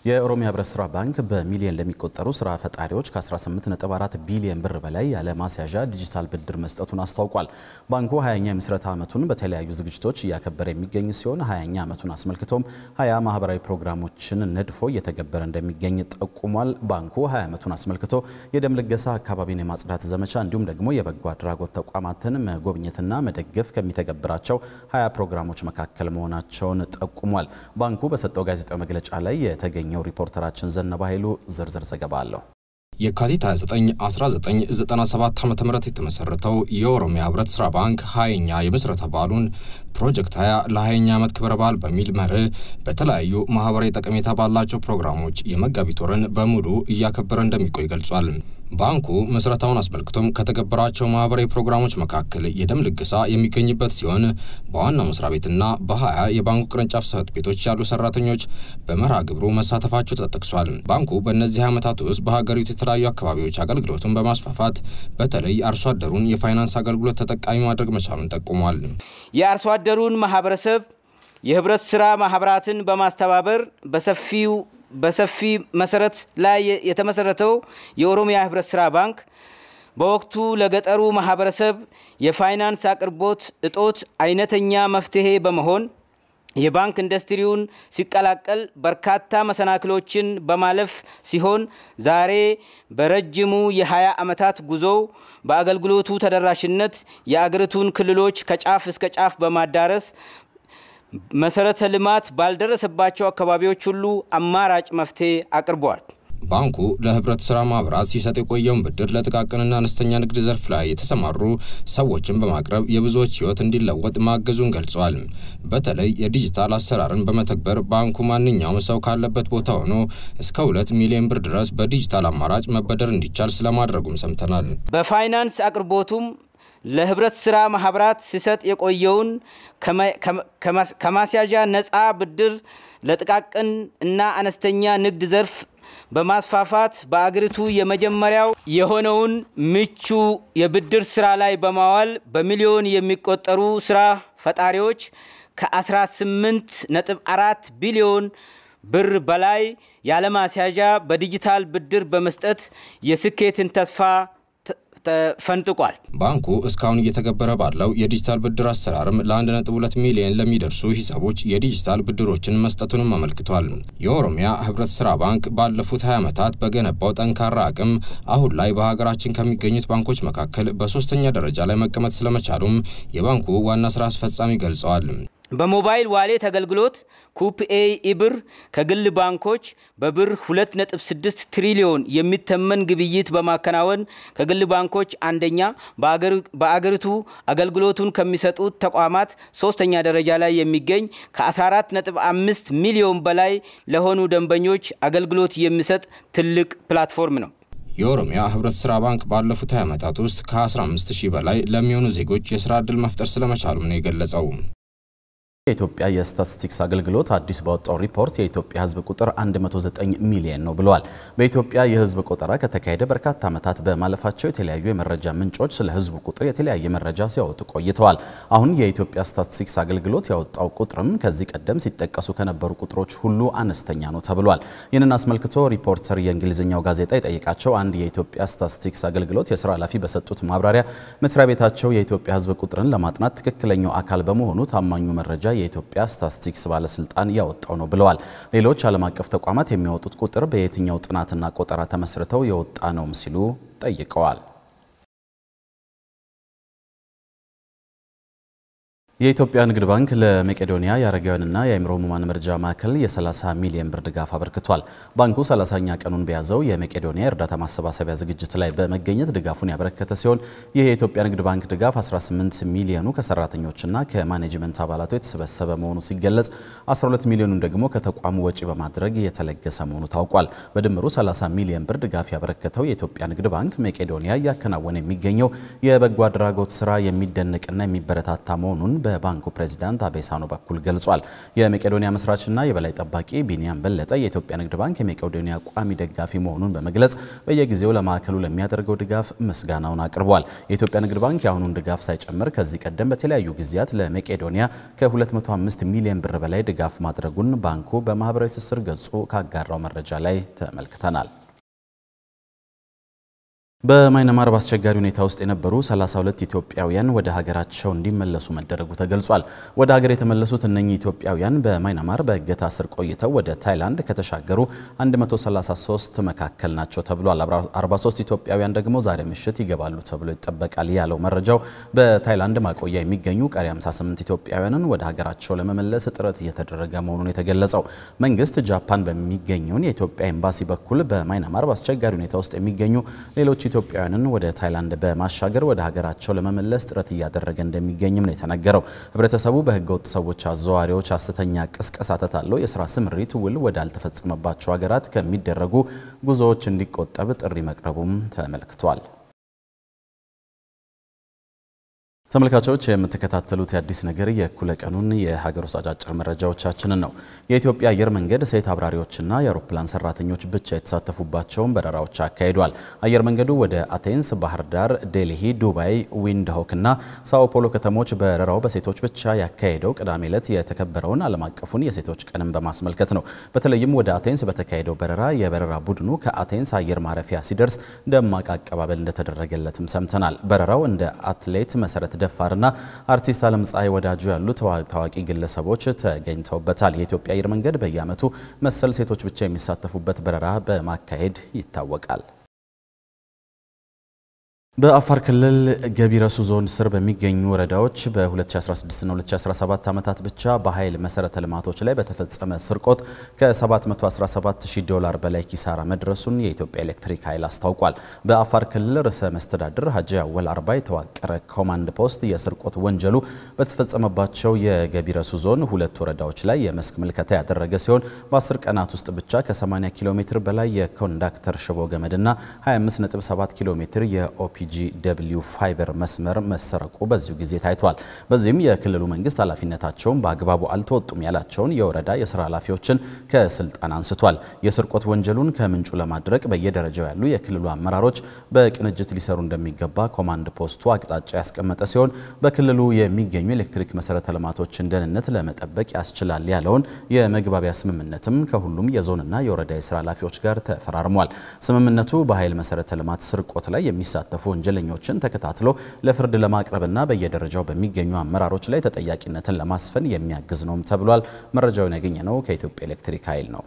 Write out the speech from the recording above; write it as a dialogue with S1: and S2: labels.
S1: የኦሮሚያ ህብረት ስራ ባንክ በሚሊዮን ለሚቆጠሩ ስራ ፈጣሪዎች ከ18.4 ቢሊዮን ብር በላይ ያለ ማስያዣ ዲጂታል ብድር መስጠቱን አስታውቋል። ባንኩ 20ኛ የምስረታ ዓመቱን በተለያዩ ዝግጅቶች እያከበረ የሚገኝ ሲሆን 20ኛ ዓመቱን አስመልክቶም 20 ማህበራዊ ፕሮግራሞችን ነድፎ እየተገበረ እንደሚገኝ ጠቁሟል። ባንኩ 20 ዓመቱን አስመልክቶ የደም ልገሳ አካባቢን የማጽዳት ዘመቻ እንዲሁም ደግሞ የበጎ አድራጎት ተቋማትን መጎብኘትና መደገፍ ከሚተገብራቸው 20 ፕሮግራሞች መካከል መሆናቸውን ጠቁሟል። ባንኩ በሰጠው ጋዜጣዊ መግለጫ ላይ የተገኘው ሪፖርተራችን ዘነበ ኃይሉ ዝርዝር ዘገባ አለው።
S2: የካቲት 29 1997 ዓ.ም የተመሰረተው የኦሮሚያ ህብረት ስራ ባንክ 20ኛ የምስረታ በዓሉን ፕሮጀክት 20 ለ20ኛ ዓመት ክብረ በዓል በሚል መርህ በተለያዩ ማህበራዊ ጠቀሜታ ባላቸው ፕሮግራሞች የመጋቢት ወርን በሙሉ እያከበረ እንደሚቆይ ገልጿል። ባንኩ መስረታውን አስመልክቶም ከተገበራቸው ማህበራዊ ፕሮግራሞች መካከል የደም ልገሳ የሚገኝበት ሲሆን በዋናው መስሪያ ቤትና በ20 የባንኩ ቅርንጫፍ ጽሕፈት ቤቶች ያሉ ሰራተኞች በመርሃ ግብሩ መሳተፋቸው ተጠቅሷል። ባንኩ በእነዚህ ዓመታት ውስጥ በሀገሪቱ የተለያዩ አካባቢዎች አገልግሎቱን በማስፋፋት በተለይ አርሶ አደሩን የፋይናንስ አገልግሎት ተጠቃሚ ማድረግ መቻሉን ጠቁሟል።
S3: የአርሶ አደሩን ማህበረሰብ የህብረት ስራ ማህበራትን በማስተባበር በሰፊ መሰረት ላይ የተመሰረተው የኦሮሚያ ህብረት ስራ ባንክ በወቅቱ ለገጠሩ ማህበረሰብ የፋይናንስ አቅርቦት እጦት አይነተኛ መፍትሄ በመሆን የባንክ ኢንዱስትሪውን ሲቀላቀል በርካታ መሰናክሎችን በማለፍ ሲሆን ዛሬ በረጅሙ የ20 ዓመታት ጉዞ በአገልግሎቱ ተደራሽነት የአገሪቱን ክልሎች ከጫፍ እስከ ጫፍ በማዳረስ መሰረተ ልማት ባልደረሰባቸው አካባቢዎች ሁሉ አማራጭ መፍትሄ አቅርቧል።
S2: ባንኩ ለህብረት ስራ ማህበራት ሲሰጥ የቆየውን ብድር ለጥቃቅንና አነስተኛ ንግድ ዘርፍ ላይ የተሰማሩ ሰዎችን በማቅረብ የብዙዎች ህይወት እንዲለወጥ ማገዙን ገልጿል። በተለይ የዲጂታል አሰራርን በመተግበር ባንኩ ማንኛውም ሰው ካለበት ቦታ ሆኖ እስከ 2 ሚሊዮን ብር ድረስ በዲጂታል አማራጭ መበደር እንዲቻል ስለማድረጉም ሰምተናል።
S3: በፋይናንስ አቅርቦቱም ለህብረት ስራ ማህበራት ሲሰጥ የቆየውን ከማስያዣ ነፃ ብድር ለጥቃቅን እና አነስተኛ ንግድ ዘርፍ በማስፋፋት በአገሪቱ የመጀመሪያው የሆነውን ምቹ የብድር ስራ ላይ በማዋል በሚሊዮን የሚቆጠሩ ስራ ፈጣሪዎች ከ18.4 ቢሊዮን ብር በላይ ያለ ማስያዣ በዲጂታል ብድር በመስጠት የስኬትን ተስፋ ፈንጥቋል።
S2: ባንኩ እስካሁን እየተገበረ ባለው የዲጂታል ብድር አሰራርም ለ1.2 ሚሊዮን ለሚደርሱ ሂሳቦች የዲጂታል ብድሮችን መስጠቱንም አመልክቷል። የኦሮሚያ ህብረት ስራ ባንክ ባለፉት 20 ዓመታት በገነባው ጠንካራ አቅም አሁን ላይ በሀገራችን ከሚገኙት ባንኮች መካከል በ3ኛ ደረጃ ላይ መቀመጥ ስለመቻሉም የባንኩ ዋና ስራ አስፈጻሚ ገልጸዋል።
S3: በሞባይል ዋሌት አገልግሎት ኩፕኤ ኢብር ከግል ባንኮች በብር 2.6 ትሪሊዮን የሚተመን ግብይት በማከናወን ከግል ባንኮች አንደኛ በአገሪቱ አገልግሎቱን ከሚሰጡት ተቋማት 3ኛ ደረጃ ላይ የሚገኝ ከ14.5 ሚሊዮን በላይ ለሆኑ ደንበኞች አገልግሎት የሚሰጥ ትልቅ ፕላትፎርም ነው።
S2: የኦሮሚያ ህብረት ስራ ባንክ ባለፉት 20 ዓመታት ውስጥ ከ15000 በላይ ለሚሆኑ ዜጎች የሥራ ዕድል መፍጠር ስለመቻሉም ነው የገለጸው።
S1: የኢትዮጵያ የስታቲስቲክስ አገልግሎት አዲስ ባወጣው ሪፖርት የኢትዮጵያ ህዝብ ቁጥር 109 ሚሊዮን ነው ብለዋል። በኢትዮጵያ የህዝብ ቆጠራ ከተካሄደ በርካታ ዓመታት በማለፋቸው የተለያዩ የመረጃ ምንጮች ስለ ህዝቡ ቁጥር የተለያየ መረጃ ሲያወጡ ቆይተዋል። አሁን የኢትዮጵያ ስታቲስቲክስ አገልግሎት ያወጣው ቁጥርም ከዚህ ቀደም ሲጠቀሱ ከነበሩ ቁጥሮች ሁሉ አነስተኛ ነው ተብሏል። ይህንን አስመልክቶ ሪፖርተር የእንግሊዝኛው ጋዜጣ የጠየቃቸው አንድ የኢትዮጵያ ስታቲስቲክስ አገልግሎት የሥራ ኃላፊ በሰጡት ማብራሪያ መስሪያ ቤታቸው የኢትዮጵያ ህዝብ ቁጥርን ለማጥናት ትክክለኛው አካል በመሆኑ ታማኙ መረጃ የኢትዮጵያ ስታቲስቲክስ ባለስልጣን ያወጣው ነው ብለዋል። ሌሎች ዓለም አቀፍ ተቋማት የሚያወጡት ቁጥር በየትኛው ጥናትና ቆጠራ ተመስርተው የወጣ ነው ሲሉ ጠይቀዋል። የኢትዮጵያ ንግድ ባንክ ለመቄዶንያ የአረጋውያንና የአእምሮ ህሙማን መርጃ ማዕከል የ30 ሚሊዮን ብር ድጋፍ አበርክቷል። ባንኩ 30ኛ ቀኑን በያዘው የመቄዶንያ እርዳታ ማሰባሰቢያ ዝግጅት ላይ በመገኘት ድጋፉን ያበረከተ ሲሆን ይህ የኢትዮጵያ ንግድ ባንክ ድጋፍ 18 ሚሊዮኑ ከሰራተኞችና ከማኔጅመንት አባላቱ የተሰበሰበ መሆኑ ሲገለጽ 12 ሚሊዮኑን ደግሞ ከተቋሙ ወጪ በማድረግ የተለገሰ መሆኑ ታውቋል። በድምሩ 30 ሚሊዮን ብር ድጋፍ ያበረከተው የኢትዮጵያ ንግድ ባንክ መቄዶንያ እያከናወነ የሚገኘው የበጎ አድራጎት ስራ የሚደነቅና የሚበረታታ መሆኑን በባንኩ ፕሬዝዳንት አቤሳኖ በኩል ገልጿል። የመቄዶኒያ መስራችና የበላይ ጠባቂ ቢኒያም በለጠ የኢትዮጵያ ንግድ ባንክ የመቄዶኒያ ቋሚ ደጋፊ መሆኑን በመግለጽ በየጊዜው ለማዕከሉ ለሚያደርገው ድጋፍ ምስጋናውን አቅርቧል። የኢትዮጵያ ንግድ ባንክ የአሁኑን ድጋፍ ሳይጨምር ከዚህ ቀደም በተለያዩ ጊዜያት ለመቄዶኒያ ከ205 ሚሊዮን ብር በላይ ድጋፍ ማድረጉን ባንኩ በማህበራዊ ትስስር ገጹ ካጋራው መረጃ ላይ ተመልክተናል። በማይናማር በአስቸጋሪ ሁኔታ ውስጥ የነበሩ 32 ኢትዮጵያውያን ወደ ሀገራቸው እንዲመለሱ መደረጉ ተገልጿል። ወደ ሀገር የተመለሱት እነኚህ ኢትዮጵያውያን በማይናማር በእገታ ስር ቆይተው ወደ ታይላንድ ከተሻገሩ 133 መካከል ናቸው ተብሏል። 43 ኢትዮጵያውያን ደግሞ ዛሬ ምሽት ይገባሉ ተብሎ ይጠበቃል ያለው መረጃው በታይላንድ ማቆያ የሚገኙ ቀሪ 58 ኢትዮጵያውያንን ወደ ሀገራቸው ለመመለስ ጥረት እየተደረገ መሆኑን የተገለጸው መንግስት ጃፓን በሚገኘውን የኢትዮጵያ ኤምባሲ በኩል በማይናማር በአስቸጋሪ ሁኔታ ውስጥ የሚገኙ ሌሎች ኢትዮጵያውያንን ወደ ታይላንድ በማሻገር ወደ ሀገራቸው ለመመለስ ጥረት እያደረገ እንደሚገኝም ነው የተነገረው። ህብረተሰቡ በህገወጥ ሰዎች አዘዋዋሪዎች ሐሰተኛ ቅስቀሳ ተታለው የሥራ ስምሪት ውል ወዳልተፈጸመባቸው ሀገራት ከሚደረጉ ጉዞዎች እንዲቆጠብ ጥሪ መቅረቡም ተመልክቷል። ተመልካቾች የምትከታተሉት የአዲስ ነገር የእኩለ ቀኑን የሀገር ውስጥ አጫጭር መረጃዎቻችንን ነው። የኢትዮጵያ አየር መንገድ ሴት አብራሪዎችና የአውሮፕላን ሰራተኞች ብቻ የተሳተፉባቸውን በረራዎች አካሂዷል። አየር መንገዱ ወደ አቴንስ፣ ባህር ዳር፣ ዴልሂ፣ ዱባይ፣ ዊንድሆክና ሳኦ ፖሎ ከተሞች በረራው በሴቶች ብቻ ያካሄደው ቅዳሜ ዕለት የተከበረውን ዓለም አቀፉን የሴቶች ቀንን በማስመልከት ነው። በተለይም ወደ አቴንስ በተካሄደው በረራ የበረራ ቡድኑ ከአቴንስ አየር ማረፊያ ሲደርስ ደማቅ አቀባበል እንደተደረገለትም ሰምተናል። በረራው እንደ አትሌት መሰረት ደፋርና አርቲስት ዓለም ፀሐይ ወዳጁ ያሉ ታዋቂ ግለሰቦች ተገኝተውበታል። የኢትዮጵያ አየር መንገድ በየዓመቱ መሰል ሴቶች ብቻ የሚሳተፉበት በረራ በማካሄድ ይታወቃል። በአፋር ክልል ገቢረሱ ዞን ስር በሚገኙ ወረዳዎች በ2016 እና 2017 ዓመታት ብቻ በኃይል መሰረተ ልማቶች ላይ በተፈጸመ ስርቆት ከ717,000 በላይ ኪሳራ መድረሱን የኢትዮጵያ ኤሌክትሪክ ኃይል አስታውቋል። በአፋር ክልል ርዕሰ መስተዳድር ሀጂ አወል አርባ የተዋቀረ ኮማንድ ፖስት የስርቆት ወንጀሉ በተፈጸመባቸው የገቢረሱ ዞን 2 ወረዳዎች ላይ የመስክ ምልከታ ያደረገ ሲሆን በ10 ቀናት ውስጥ ብቻ ከ80 ኪሎ ሜትር በላይ የኮንዳክተር ሽቦ ገመድና 25.7 ኪሎ ሜትር የኦፒ GW ፋይበር መስመር መሰረቁ በዚሁ ጊዜ ታይቷል። በዚህም የክልሉ መንግስት ኃላፊነታቸውን በአግባቡ አልተወጡም ያላቸውን የወረዳ የሥራ ኃላፊዎችን ከስልጣን አንስቷል። የስርቆት ወንጀሉን ከምንጩ ለማድረቅ በየደረጃው ያሉ የክልሉ አመራሮች በቅንጅት ሊሰሩ እንደሚገባ ኮማንድ ፖስቱ አቅጣጫ ያስቀመጠ ሲሆን በክልሉ የሚገኙ ኤሌክትሪክ መሰረተ ልማቶችን ደህንነት ለመጠበቅ ያስችላል ያለውን የመግባቢያ ስምምነትም ከሁሉም የዞንና የወረዳ የሥራ ኃላፊዎች ጋር ተፈራርሟል። ስምምነቱ በኃይል መሰረተ ልማት ስርቆት ላይ የሚሳተፉ ወንጀለኞችን ተከታትሎ ለፍርድ ለማቅረብና በየደረጃው በሚገኙ አመራሮች ላይ ተጠያቂነትን ለማስፈን የሚያግዝ ነውም ተብሏል። መረጃውን ያገኘነው ከኢትዮጵያ ኤሌክትሪክ ኃይል ነው።